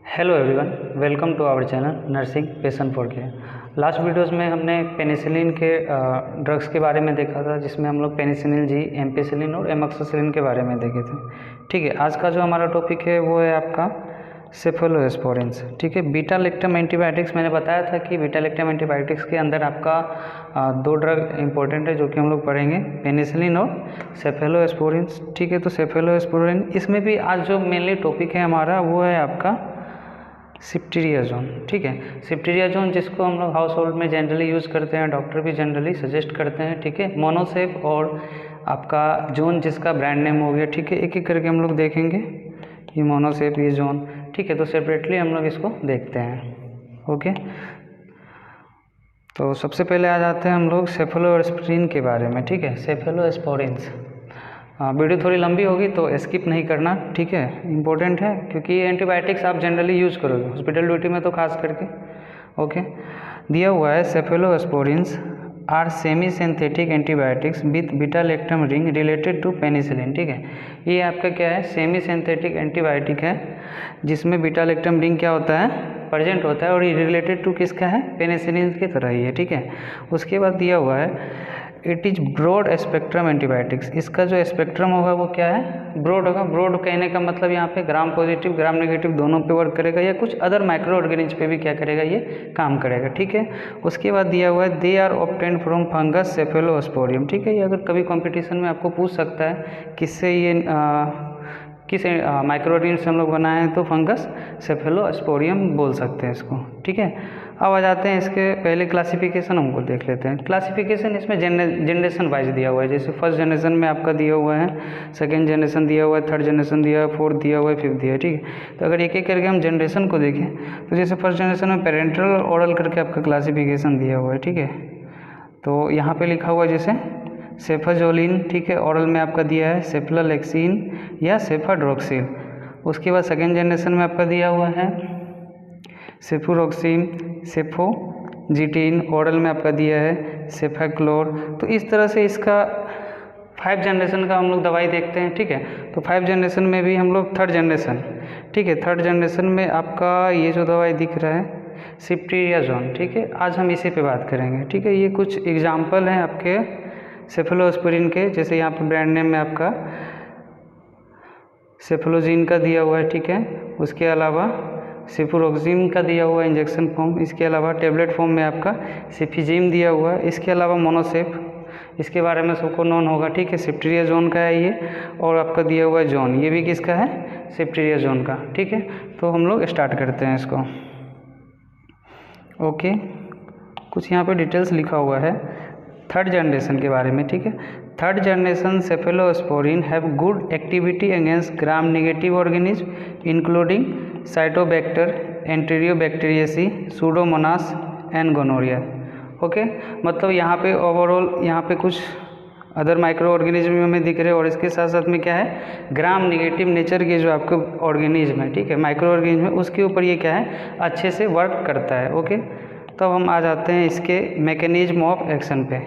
Hello everyone, welcome to our channel nursing passion for care. Last videos में हमने penicillin के drugs के बारे में देखा था, जिसमें हम लोग पेनिसिलिन जी, एम्पिसिलिन और एमॉक्सिसिलिन के बारे में देखे थे। ठीक है, आज का जो हमारा टॉपिक है वो है आपका सेफेलोस्पोरिन्स। ठीक है, बीटा लैक्टम एंटीबायोटिक्स। मैंने बताया था कि बीटा लैक्टम एंटीबायोटिक्स के अंदर आपका दो ड्रग इंपॉर्टेंट है जो कि हम लोग पढ़ेंगे, पेनिसिलिन और सेफेलोस्पोरिन्स। ठीक है, तो सेफेलोस्पोरिन, इसमें भी आज जो मेनली टॉपिक है हमारा वो है आपका सेफ्ट्रियाज़ोन। ठीक है, सेफ्ट्रियाज़ोन जिसको हम लोग हाउस होल्ड में जनरली यूज़ करते हैं, डॉक्टर भी जनरली सजेस्ट करते हैं। ठीक है, मोनोसेफ और आपका जोन जिसका ब्रांड नेम हो गया। ठीक है, एक एक करके हम लोग देखेंगे, ये मोनोसेफ, ये जोन। ठीक है, तो सेपरेटली हम लोग इसको देखते हैं। ओके, तो सबसे पहले आ जाते हैं हम लोग सेफेलोस्पोरिन के बारे में। ठीक है, सेफेलोस्पोरिन्स। वीडियो थोड़ी लंबी होगी तो स्किप नहीं करना। ठीक है, इम्पोर्टेंट है क्योंकि ये एंटीबायोटिक्स आप जनरली यूज़ करोगे हॉस्पिटल ड्यूटी में तो खास करके। ओके, दिया हुआ है cephalosporins are semi synthetic antibiotics with beta lactam ring related to penicillin. ठीक है, ये आपका क्या है, सेमी सिंथेटिक एंटीबायोटिक है जिसमें बीटा लैक्टम रिंग क्या होता है, प्रेजेंट होता है, और ये रिलेटेड टू किसका है, पेनिसिलिन की तरह ही है। ठीक है, उसके बाद दिया हुआ है it is broad spectrum antibiotics. इसका जो स्पेक्ट्रम होगा वो क्या है, ब्रॉड होगा। ब्रॉड कहने का मतलब यहाँ पे ग्राम पॉजिटिव ग्राम नेगेटिव दोनों पे वर्क करेगा, या कुछ अदर माइक्रो ऑर्गेनिज्म पे भी क्या करेगा, ये काम करेगा। ठीक है, उसके बाद दिया हुआ है they are obtained from fungus cephalosporium. ठीक है, ये अगर कभी कंपटीशन में आपको पूछ सकता है किससे ये किस माइक्रो ऑर्गेनिज्म से हम लोग बनाए हैं, तो फंगस सेफेलोस्पोरियम बोल सकते हैं इसको। ठीक है, अब आ जाते हैं इसके पहले क्लासिफिकेशन हमको देख लेते हैं। क्लासिफिकेशन इसमें जनरेशन वाइज दिया हुआ है, जैसे फर्स्ट जनरेशन में आपका दिया हुआ है, सेकंड जनरेशन दिया हुआ है, थर्ड जनरेशन दिया हुआ है, फोर्थ दिया हुआ है, फिफ्थ दिया है। ठीक है, तो अगर एक एक करके हम जनरेशन को देखें तो जैसे फर्स्ट जनरेशन में पेरेंटल और ओरल करके आपका क्लासिफिकेशन दिया हुआ है। ठीक है, तो यहाँ पे लिखा हुआ है जैसे सेफाजोलिन। ठीक है, ओरल में आपका दिया है सेफ्लोलेक्सिन या सेफाड्रोक्सिल। उसके बाद सेकेंड जनरेशन में आपका दिया हुआ है सेफुरोक्सिन, सेफोजीटिन, ओरल में आपका दिया है सेफाक्लोर। तो इस तरह से इसका 5 जनरेशन का हम लोग दवाई देखते हैं। ठीक है, तो 5 जनरेशन में भी हम लोग थर्ड जनरेशन, ठीक है, थर्ड जनरेशन में आपका ये जो दवाई दिख रहा है सेफ्ट्रियाज़ोन। ठीक है, आज हम इसी पे बात करेंगे। ठीक है, ये कुछ एग्जाम्पल हैं आपके सेफेलोस्पोरिन के, जैसे यहाँ पर ब्रांड नेम में आपका सेफेलोजीन का दिया हुआ है। ठीक है, उसके अलावा सेफुरोक्सिन का दिया हुआ है इंजेक्शन फॉर्म, इसके अलावा टेबलेट फॉर्म में आपका सेफिजिम दिया हुआ है, इसके अलावा मोनोसेफ, इसके बारे में सबको नोन होगा। ठीक है, सेफ्ट्रियाज़ोन का है ये, और आपका दिया हुआ है जोन, ये भी किसका है, सेफ्ट्रियाज़ोन का। ठीक है, तो हम लोग स्टार्ट करते हैं इसको। ओके, कुछ यहाँ पे डिटेल्स लिखा हुआ है थर्ड जनरेशन के बारे में। ठीक है, third generation cephalosporin have good activity against gram negative organism including citrobacter, enterobacteriaceae, pseudomonas and gonorrhoea. Okay, मतलब यहाँ पे ओवरऑल यहाँ पे कुछ अदर माइक्रो ऑर्गेनिज्म हमें दिख रहे हैं, और इसके साथ साथ में क्या है, ग्राम नेगेटिव नेचर के जो आपके ऑर्गेनिज्म है, ठीक है, माइक्रो ऑर्गेनिज्म है, उसके ऊपर ये क्या है, अच्छे से वर्क करता है। ओके, तब हम आ जाते हैं इसके मैकेनिज्म ऑफ एक्शन पे।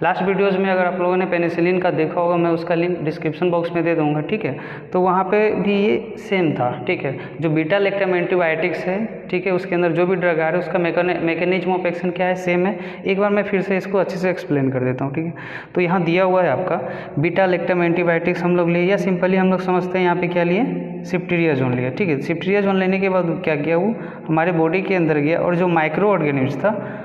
लास्ट वीडियोज़ में अगर आप लोगों ने पेनिसिलिन का देखा होगा, मैं उसका लिंक डिस्क्रिप्शन बॉक्स में दे दूंगा। ठीक है, तो वहाँ पे भी ये सेम था। ठीक है, जो बीटा लैक्टम एंटीबायोटिक्स है, ठीक है, उसके अंदर जो भी ड्रग आ रहा है उसका मैकेनिज्म ऑफ एक्शन क्या है, सेम है। एक बार मैं फिर से इसको अच्छे से एक्सप्लेन कर देता हूँ। ठीक है, तो यहाँ दिया हुआ है आपका बीटा लैक्टम एंटीबायोटिक्स हम लोग लिए, या सिंपली हम लोग समझते हैं यहाँ पे क्या लिए, सेफ्ट्रियाज़ोन लिया। ठीक है, सेफ्ट्रियाज़ोन लेने के बाद क्या किया, वो हमारे बॉडी के अंदर गया, और जो माइक्रो ऑर्गेनिज्म था,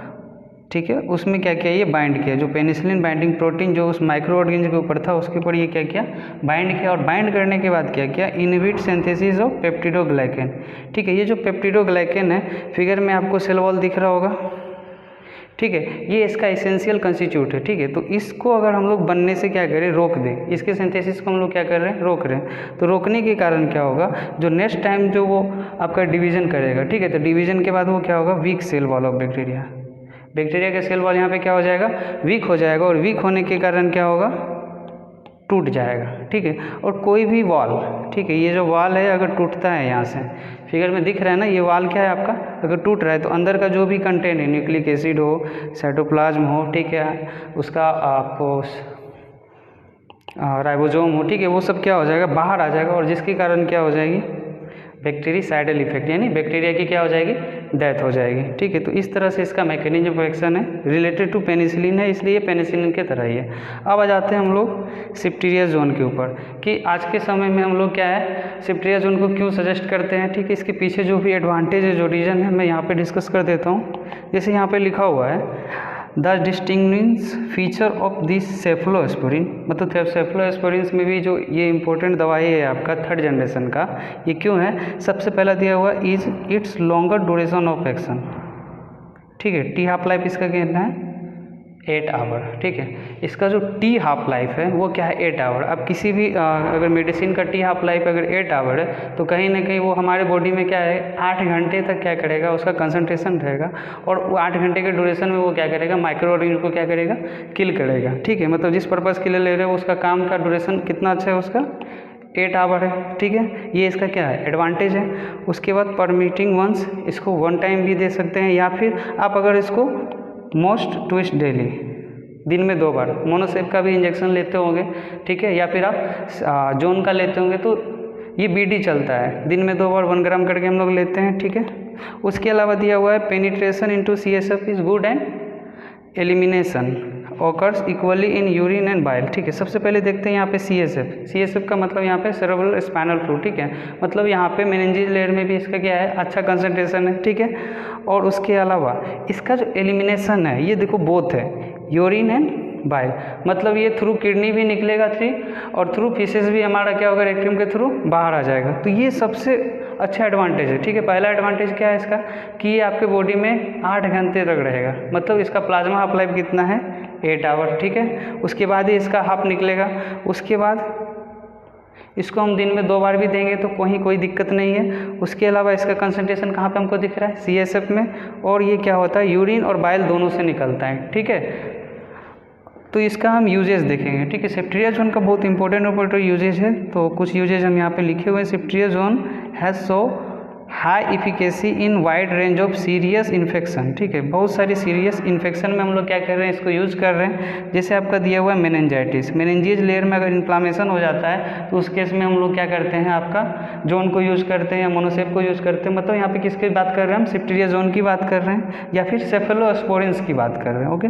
ठीक है, उसमें क्या किया, ये बाइंड किया, जो पेनिसिलिन बाइंडिंग प्रोटीन जो उस माइक्रो ऑर्गेनिज्म के ऊपर था उसके ऊपर ये क्या किया, बाइंड किया, और बाइंड करने के बाद क्या किया, इनहिबिट सिंथेसिस ऑफ पेप्टिडोग्लाइकेन। ठीक है, ये जो पेप्टिडोग्लाइकेन है, फिगर में आपको सेल वॉल दिख रहा होगा। ठीक है, ये इसका एसेंशियल कंस्टिट्यूट है। ठीक है, तो इसको अगर हम लोग बनने से क्या करें, रोक दें, इसके सिंथेसिस को हम लोग क्या कर रहे हैं, रोक रहे हैं। तो रोकने के कारण क्या होगा, जो नेक्स्ट टाइम जो वो आपका डिवीजन करेगा, ठीक है, तो डिवीजन के बाद वो क्या होगा, weak cell wall of bacteria, bacteria का सेल वॉल यहाँ पे क्या हो जाएगा, वीक हो जाएगा, और वीक होने के कारण क्या होगा, टूट जाएगा। ठीक है, और कोई भी वॉल, ठीक है, ये जो वॉल है अगर टूटता है, यहाँ से फिगर में दिख रहा है ना, ये वॉल क्या है आपका, अगर टूट रहा है तो अंदर का जो भी कंटेंट है, न्यूक्लिक एसिड हो, साइटोप्लाज्म हो, ठीक है, उसका आपको राइबोसोम हो, ठीक है, वो सब क्या हो जाएगा, बाहर आ जाएगा, और जिसके कारण क्या हो जाएगी, बैक्टीरिसाइडल इफेक्ट, यानी बैक्टीरिया की क्या हो जाएगी, डेथ हो जाएगी। ठीक है, तो इस तरह से इसका मैकेनिज्म ऑफ एक्शन है, रिलेटेड टू पेनिसिलिन है, इसलिए पेनिसिलिन के तरह ही है। अब आ जाते हैं हम लोग सेफ्ट्रियाजोन के ऊपर कि आज के समय में हम लोग क्या है सेफ्ट्रियाजोन को क्यों सजेस्ट करते हैं। ठीक है, इसके पीछे जो भी एडवांटेज है, जो रीज़न है, मैं यहाँ पे डिस्कस कर देता हूँ। जैसे यहाँ पे लिखा हुआ है the distinguishing feature of this cephalosporin, मतलब सेफलोस्पोरिन्स में भी जो ये इंपॉर्टेंट दवाई है आपका थर्ड जनरेशन का, ये क्यों है, सबसे पहला दिया हुआ is it's longer duration of action. ठीक है, टी हाफ लाइफ इसका कहना है 8 आवर। ठीक है, इसका जो टी हाफ लाइफ है वो क्या है 8 आवर। अब किसी भी अगर मेडिसिन का टी हाफ लाइफ अगर 8 आवर है तो कहीं ना कहीं वो हमारे बॉडी में क्या है 8 घंटे तक क्या करेगा, उसका कंसंट्रेशन रहेगा, और वो 8 घंटे के ड्यूरेशन में वो क्या करेगा, माइक्रो ऑर्गेनिज्म को क्या करेगा, किल करेगा। ठीक है, मतलब जिस पर्पज़ के लिए ले रहे हो उसका काम का ड्यूरेशन कितना अच्छा है, उसका 8 आवर है। ठीक है, ये इसका क्या है एडवांटेज है। उसके बाद परमिटिंग वंस, इसको 1 टाइम भी दे सकते हैं, या फिर आप अगर इसको मोस्ट ट्विस्ट डेली, दिन में 2 बार, मोनोसेफ का भी इंजेक्शन लेते होंगे। ठीक है, या फिर आप जोन का लेते होंगे तो ये बीडी चलता है, दिन में 2 बार 1 ग्राम करके हम लोग लेते हैं। ठीक है, उसके अलावा दिया हुआ है penetration into CSF is good and elimination occurs equally in urine and bile. ठीक है, सबसे पहले देखते हैं यहाँ पे CSF का मतलब यहाँ पे सेरेब्रल स्पाइनल फ्लूइड। ठीक है, मतलब यहाँ पे मेनिंजेस लेयर में भी इसका क्या है अच्छा कंसंट्रेशन है। ठीक है, और उसके अलावा इसका जो एलिमिनेशन है ये देखो बोथ है, यूरिन एंड बाइल, मतलब ये थ्रू किडनी भी निकलेगा और थ्रू फीसेस भी हमारा क्या होगा रेक्टम के थ्रू बाहर आ जाएगा। तो ये सबसे अच्छा एडवांटेज है। ठीक है, पहला एडवांटेज क्या है इसका कि ये आपके बॉडी में 8 घंटे तक रहेगा, मतलब इसका प्लाज्मा हाफ लाइफ कितना है 8 आवर। ठीक है, उसके बाद ही इसका हाफ निकलेगा। उसके बाद इसको हम दिन में 2 बार भी देंगे तो कोई दिक्कत नहीं है। उसके अलावा इसका कंसंट्रेशन कहाँ पे हमको दिख रहा है CSF में, और ये क्या होता है यूरिन और बाइल दोनों से निकलता है। ठीक है, तो इसका हम यूजेस देखेंगे। ठीक है, सेफ्ट्रियाजोन का बहुत इंपॉर्टेंट यूजेज है, तो कुछ यूजेज हम यहाँ पे लिखे हुए हैं। Ceftriaxone has so high efficacy in wide range of serious infection. ठीक है, बहुत सारी सीरियस इन्फेक्शन में हम लोग क्या कर रहे हैं, इसको यूज़ कर रहे हैं। जैसे आपका दिया हुआ है मेनिंजाइटिस, मेनिंजेस लेयर में अगर इन्फ्लामेशन हो जाता है तो उस केस में हम लोग क्या करते हैं, आपका जोन को यूज़ करते हैं या मोनोसेफ को यूज़ करते हैं। मतलब यहाँ पे किसकी बात कर रहे हैं हम, सेफ्ट्रियाजोन की बात कर रहे हैं या फिर सेफेलोस्पोरिन्स की बात कर रहे हैं। ओके,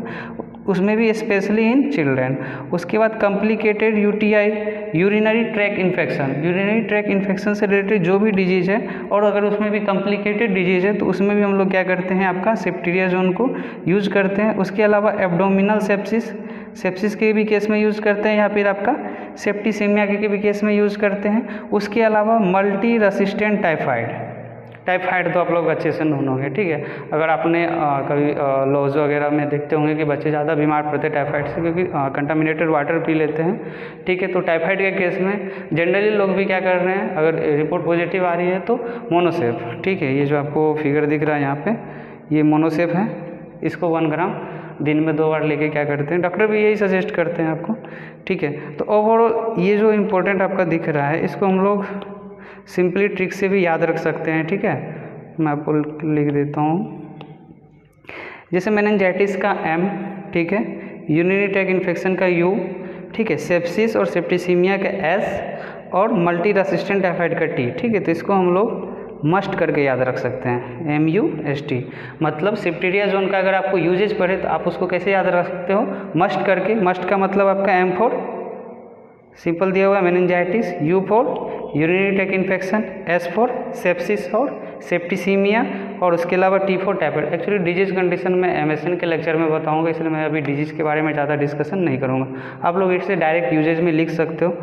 उसमें भी स्पेशली इन चिल्ड्रेन। उसके बाद complicated UTI, urinary track infection, urinary track infection से रिलेटेड जो भी डिजीज़ है, और अगर उसमें भी कॉम्प्लिकेटेड डिजीज़ है तो उसमें भी हम लोग क्या करते हैं, आपका सेफ्ट्रियाजोन को यूज़ करते हैं। उसके अलावा एब्डोमिनल सेप्सिस के भी केस में यूज़ करते हैं, या फिर आपका सेप्टिसेमिया के भी केस में यूज़ करते हैं। उसके अलावा मल्टी रेसिस्टेंट टाइफाइड तो आप लोग अच्छे से नोन होंगे। ठीक है, अगर आपने कभी लॉज वगैरह में देखते होंगे कि बच्चे ज़्यादा बीमार पड़ते हैं टाइफाइड से, क्योंकि कंटामिनेटेड वाटर पी लेते हैं। ठीक है, तो टाइफाइड के केस में जनरली लोग भी क्या कर रहे हैं, अगर रिपोर्ट पॉजिटिव आ रही है तो मोनोसेफ। ठीक है, ये जो आपको फिगर दिख रहा है यहाँ पे, ये मोनोसेफ है, इसको 1 ग्राम दिन में 2 बार लेके क्या करते हैं, डॉक्टर भी यही सजेस्ट करते हैं आपको। ठीक है, तो ओवरऑल ये जो इम्पोर्टेंट आपका दिख रहा है इसको हम लोग सिंपली ट्रिक से भी याद रख सकते हैं। ठीक है, मैं आपको लिख देता हूँ। जैसे मेनिंजाइटिस का M, ठीक है, यूरिनरी ट्रैक इन्फेक्शन का U, ठीक है, सेप्सिस और सेप्टिसीमिया का S, और मल्टी रेसिस्टेंट टाइफाइड का T। ठीक है, तो इसको हम लोग मस्ट करके याद रख सकते हैं, MUST। मतलब सेफ्ट्रियाजोन का अगर आपको यूजेज पढ़े तो आप उसको कैसे याद रख सकते हो, मस्ट करके। मस्ट का मतलब आपका M फॉर सिंपल दिया हुआ है meningitis, U for urinary track infection, S for sepsis और सेप्टिसीमिया, और उसके अलावा T for typhoid. Actually disease condition में MSN के लेक्चर में बताऊंगा, इसलिए मैं अभी डिजीज के बारे में ज़्यादा डिस्कशन नहीं करूंगा। आप लोग इससे डायरेक्ट यूजेज में लिख सकते हो।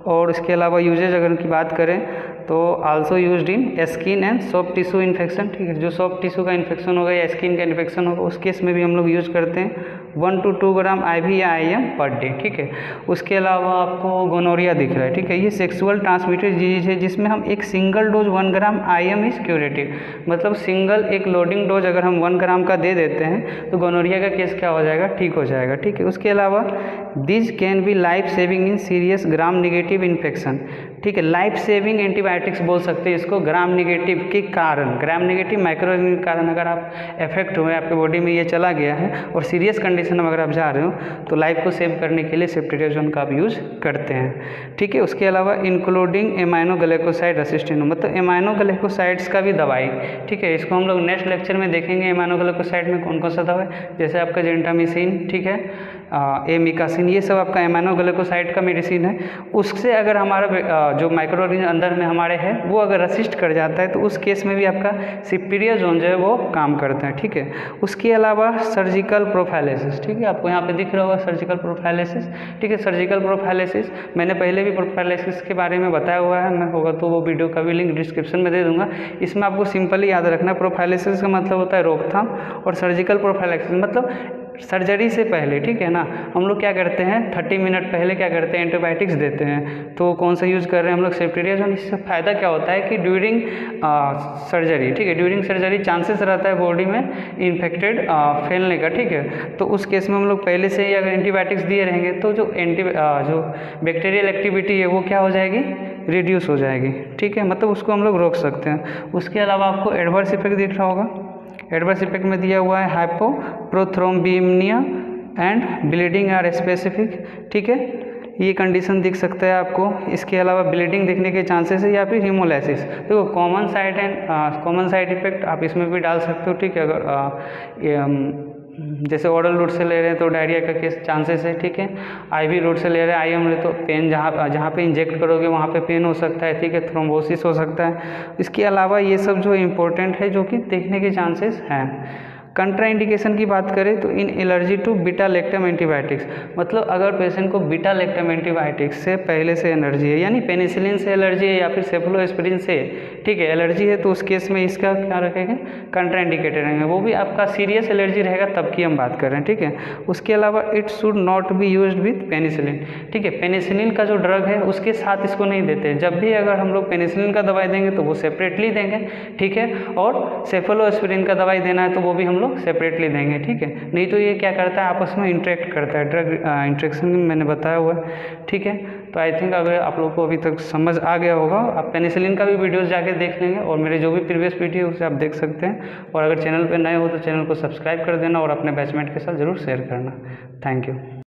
और इसके अलावा यूजेज अगर की बात करें तो also used in skin and soft tissue infection. ठीक है, जो सॉफ्ट टिश्यू का इन्फेक्शन होगा या स्किन का इन्फेक्शन होगा उस केस में भी हम लोग यूज़ करते हैं 1 to 2 ग्राम IV या IM पर डे। ठीक है, उसके अलावा आपको गोनोरिया दिख रहा है। ठीक है, ये सेक्सुअल ट्रांसमिटेड डिजीज है जिसमें हम एक single dose 1 gram IM is curative, मतलब सिंगल एक लोडिंग डोज अगर हम 1 ग्राम का दे देते हैं तो गोनोरिया का केस क्या हो जाएगा, ठीक हो जाएगा। ठीक है, उसके अलावा this can be life saving in serious gram negative infection. ठीक है। लाइफ सेविंग एंटीबायोटिक्स बोल सकते हैं इसको, ग्राम नेगेटिव के कारण, ग्राम नेगेटिव माइक्रोऑर्गेनिज्म के कारण अगर आप इफेक्ट हुए, आपके बॉडी में ये चला गया है और सीरियस कंडीशन में अगर आप जा रहे हो तो लाइफ को सेव करने के लिए सेफ्ट्रियाक्सोन का आप यूज़ करते हैं। ठीक है। उसके अलावा इंक्लूडिंग एमाइनोग्लाइकोसाइड रेसिस्टेंट, मतलब एमाइनोग्लाइकोसाइड्स का भी दवाई। ठीक है। इसको हम लोग नेक्स्ट लेक्चर में देखेंगे एमाइनोग्लाइकोसाइड में कौन कौन सा दवा है, जैसे आपका जेंटामिसिन, ठीक है, एमिकासिन, ये सब आपका एमाइनोग्लाइकोसाइड का मेडिसिन है। उससे अगर हमारा जो माइक्रोऑर्गेनिज्म अंदर में हमारे है वो अगर रेसिस्ट कर जाता है तो उस केस में भी आपका सेफ्ट्रियाक्सोन जो है वो काम करता है। ठीक है। उसके अलावा सर्जिकल प्रोफाइलेसिस, ठीक है, आपको यहाँ पे दिख रहा होगा सर्जिकल प्रोफाइलेसिस। ठीक है। सर्जिकल प्रोफाइलेसिस मैंने पहले भी प्रोफाइलेसिस के बारे में बताया हुआ है, मैं होगा तो वो वीडियो का भी लिंक डिस्क्रिप्शन में दे दूंगा। इसमें आपको सिंपली याद रखना, प्रोफाइलेसिस का मतलब होता है रोकथाम और सर्जिकल प्रोफाइलेसिस मतलब सर्जरी से पहले। ठीक है ना, हम लोग क्या करते हैं 30 मिनट पहले क्या करते हैं एंटीबायोटिक्स देते हैं। तो कौन सा यूज़ कर रहे हैं हम लोग, सेफ्ट्रियाक्सोन। इससे फ़ायदा क्या होता है कि ड्यूरिंग सर्जरी, ठीक है, ड्यूरिंग सर्जरी चांसेस रहता है बॉडी में इन्फेक्टेड फैलने का। ठीक है। तो उस केस में हम लोग पहले से ही अगर एंटीबायोटिक्स दिए रहेंगे तो जो बैक्टीरियल एक्टिविटी है वो क्या हो जाएगी, रिड्यूस हो जाएगी। ठीक है, मतलब उसको हम लोग रोक सकते हैं। उसके अलावा आपको एडवर्स इफेक्ट दिख रहा होगा, एडवर्स इफेक्ट में दिया हुआ है हाइपोप्रोथ्रोम्बिमिया एंड ब्लीडिंग आर स्पेसिफिक। ठीक है, ये कंडीशन दिख सकता है आपको। इसके अलावा ब्लीडिंग देखने के चांसेस है या फिर हीमोलाइसिस। देखो कॉमन साइड इफेक्ट आप इसमें भी डाल सकते हो। ठीक है, अगर जैसे ओरल रूट से ले रहे हैं तो डायरिया का केस चांसेस है। ठीक है। आईवी रूट से ले रहे हैं, आईएम ले तो पेन जहाँ पे इंजेक्ट करोगे वहाँ पे पेन हो सकता है। ठीक है, थ्रोम्बोसिस हो सकता है। इसके अलावा ये सब जो इम्पोर्टेंट है जो कि देखने के चांसेस हैं। कंट्रा इंडिकेशन की बात करें तो in allergy to beta lactam antibiotics, मतलब अगर पेशेंट को बीटा लैक्टम एंटीबायोटिक्स से पहले से एलर्जी है, यानी पेनिसिलिन से एलर्जी है या फिर सेफलोस्पोरिन से, ठीक है, एलर्जी है, तो उस केस में इसका क्या रखेंगे, कंट्रा इंडिकेटेड रहेंगे। वो भी आपका सीरियस एलर्जी रहेगा तब की हम बात कर रहे हैं। ठीक है। उसके अलावा it should not be used with penicillin. ठीक है, पेनिसिलिन का जो ड्रग है उसके साथ इसको नहीं देते। जब भी अगर हम लोग पेनिसिलिन का दवाई देंगे तो वो सेपरेटली देंगे। ठीक है, और सेफलोस्पोरिन का दवाई देना है तो वो भी हम लोग सेपरेटली देंगे। ठीक है, नहीं तो ये क्या करता है आपस में इंटरेक्ट करता है, ड्रग इंट्रैक्शन मैंने बताया हुआ है। ठीक है, तो आई थिंक अगर आप लोगों को अभी तक समझ आ गया होगा, आप पेनिसिलिन का भी वीडियोस जाके देख लेंगे और मेरे जो भी प्रीवियस वीडियो है उसे आप देख सकते हैं। और अगर चैनल पर नए हो तो चैनल को सब्सक्राइब कर देना और अपने बैचमेट के साथ ज़रूर शेयर करना। Thank you.